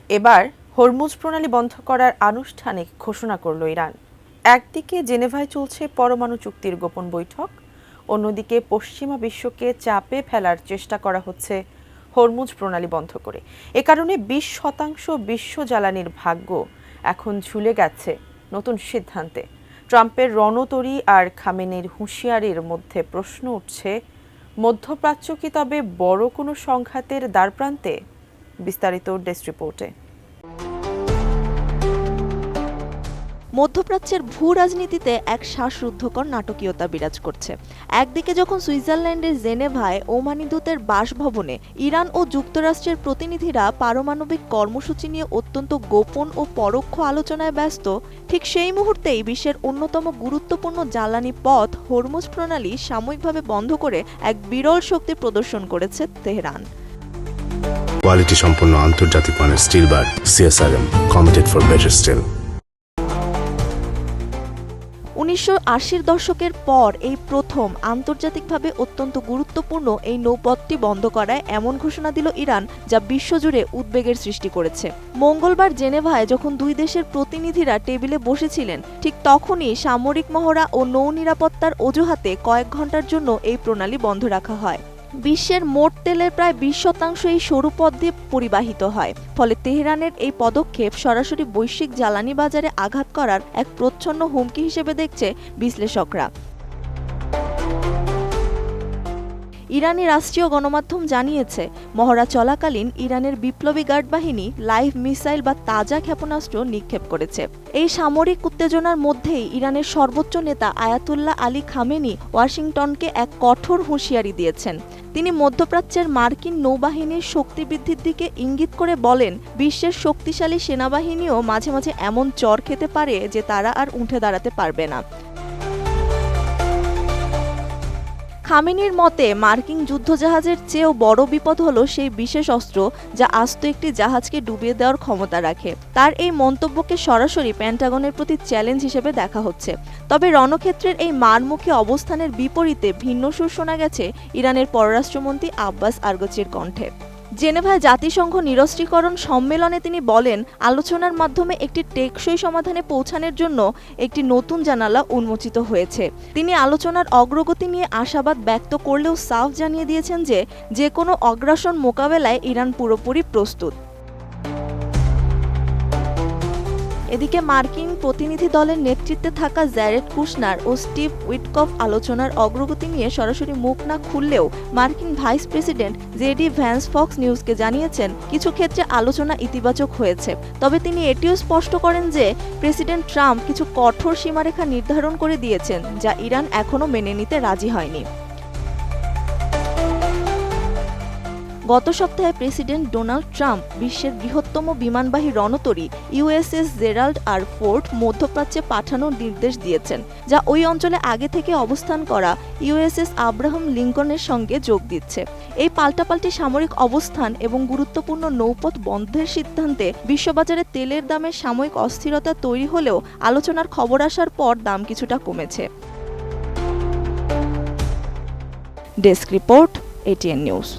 এবার হরমুজ প্রণালী বন্ধ করার আনুষ্ঠানিক ঘোষণা করল ইরান। একদিকে জেনেভায় চলছে পরমাণু চুক্তির গোপন বৈঠক, অন্যদিকে পশ্চিমা বিশ্বকে চাপে ফেলার চেষ্টা করা হচ্ছে হরমুজ প্রণালী বন্ধ করে। এ কারণে 20% বিশ্ব জ্বালানির ভাগ্য এখন ঝুলে গেছে নতুন সিদ্ধান্তে। ট্রাম্পের রণতরী আর খামেনির হুঁশিয়ারির মধ্যে প্রশ্ন উঠছে, মধ্যপ্রাচ্য কি তবে বড় কোনো সংঘাতের দ্বারপ্রান্তে? বিস্তারিত ডেস্ক রিপোর্টে। মধ্যপ্রাচ্যের ভূ রাজনীতিতে এক শ্বাসরুদ্ধকর নাটকীয়তা বিরাজ করছে। একদিকে যখন সুইজারল্যান্ডের জেনেভায় ওমানি দূতের বাসভবনে ইরান ও যুক্তরাষ্ট্রের প্রতিনিধিরা পারমাণবিক কর্মসূচি নিয়ে অত্যন্ত গোপন ও পরোক্ষ আলোচনায় ব্যস্ত, ঠিক সেই মুহূর্তেই বিশ্বের অন্যতম গুরুত্বপূর্ণ জ্বালানি পথ হরমুজ প্রণালী সাময়িকভাবে বন্ধ করে এক বিরল শক্তি প্রদর্শন করেছে তেহরান। কোয়ালিটি সম্পন্ন আন্তর্জাতিক মানের steel bar CSRM, committed for better steel. 1980-র দশকের পর এই প্রথম আন্তর্জাতিকভাবে অত্যন্ত গুরুত্বপূর্ণ এই নৌপথটি বন্ধ করায় এমন ঘোষণা দিল ইরান, যা বিশ্বজুড়ে উদ্বেগের সৃষ্টি করেছে। মঙ্গলবার জেনেভায় যখন দুই দেশের প্রতিনিধিরা টেবিলে বসেছিলেন, ঠিক তখনই সামরিক মহড়া ও নৌ নিরাপত্তার অজুহাতে কয়েক ঘন্টার জন্য এই প্রণালী বন্ধ রাখা হয়। বিশ্বের মোট তেলের প্রায় 20% এই সরু পথ দিয়ে পরিবাহিত হয়। ফলে তেহরানের এই পদক্ষেপ সরাসরি বৈশ্বিক জ্বালানি বাজারে আঘাত করার এক প্রচ্ছন্ন হুমকি হিসেবে দেখছে বিশ্লেষকরা। ইরানি রাষ্ট্রীয় গণমাধ্যম জানিয়েছে, মহড়া চলাকালীন ইরানের বিপ্লবী গার্ড বাহিনী লাইভ মিসাইল বা তাজা ক্ষেপণাস্ত্র নিক্ষেপ করেছে। এই সামরিক উত্তেজনার মধ্যেই ইরানের সর্বোচ্চ নেতা আয়াতুল্লাহ আলী খামেনি ওয়াশিংটনকে এক কঠোর হুঁশিয়ারি দিয়েছেন। তিনি মধ্যপ্রাচ্যের মার্কিন নৌবাহিনীর শক্তি বৃদ্ধির দিকে ইঙ্গিত করে বলেন, বিশ্বের শক্তিশালী সেনাবাহিনীও মাঝে মাঝে এমন চর খেতে পারে যে তারা আর উঠে দাঁড়াতে পারবে না। খামেনির মতে, মার্কিন যুদ্ধজাহাজের চেয়েও বড় বিপদ হলো সেই বিশেষ অস্ত্র যা আস্ত একটি জাহাজকে ডুবিয়ে দেওয়ার ক্ষমতা রাখে। তার এই মন্তব্যকে সরাসরি পেন্টাগনের প্রতি চ্যালেঞ্জ হিসেবে দেখা হচ্ছে। তবে রণক্ষেত্রের এই মারমুখী অবস্থানের বিপরীতে ভিন্ন সুর শোনা গেছে ইরানের পররাষ্ট্রমন্ত্রী আব্বাস আরগচির কণ্ঠে। জেনেভায় জাতিসংঘ নিরস্ত্রীকরণ সম্মেলনে তিনি বলেন, আলোচনার মাধ্যমে একটি টেকসই সমাধানে পৌঁছানোর জন্য একটি নতুন জানালা উন্মোচিত হয়েছে। তিনি আলোচনার অগ্রগতি নিয়ে আশাবাদ ব্যক্ত করলেও সাফ জানিয়ে দিয়েছেন যে কোনো আগ্রাসন মোকাবেলায় ইরান পুরোপুরি প্রস্তুত। এদিকে মার্কিন প্রতিনিধি দলের নেতৃত্বে থাকা জ্যারেড কুশনার ও স্টিভ উইটকফ আলোচনার অগ্রগতি নিয়ে সরাসরি মুখ না খুললেও মার্কিন vice president JD Vance Fox নিউজকে জানিয়েছেন, কিছু ক্ষেত্রে আলোচনা ইতিবাচক হয়েছে। তবে তিনি এটিও স্পষ্ট করেন যে প্রেসিডেন্ট ট্রাম্প কিছু কঠোর সীমারেখা নির্ধারণ করে দিয়েছেন, যা ইরান এখনও মেনে নিতে রাজি হয়নি। গত সপ্তাহে প্রেসিডেন্ট ডোনাল্ড ট্রাম্প বিশ্বের বৃহত্তম বিমানবাহী রণতরী USS জেরাল্ড আর ফোর্ড মধ্যপ্রাচ্যে পাঠানোর নির্দেশ দিয়েছেন, যা ওই অঞ্চলে আগে থেকে অবস্থান করা USS আব্রাহাম লিঙ্কনের সঙ্গে যোগ দিচ্ছে। এই পাল্টাপাল্টি সামরিক অবস্থান এবং গুরুত্বপূর্ণ নৌপথ বন্ধের সিদ্ধান্তে বিশ্ববাজারে তেলের দামের সাময়িক অস্থিরতা তৈরি হলেও আলোচনার খবর আসার পর দাম কিছুটা কমেছে। Desk report, ATN news.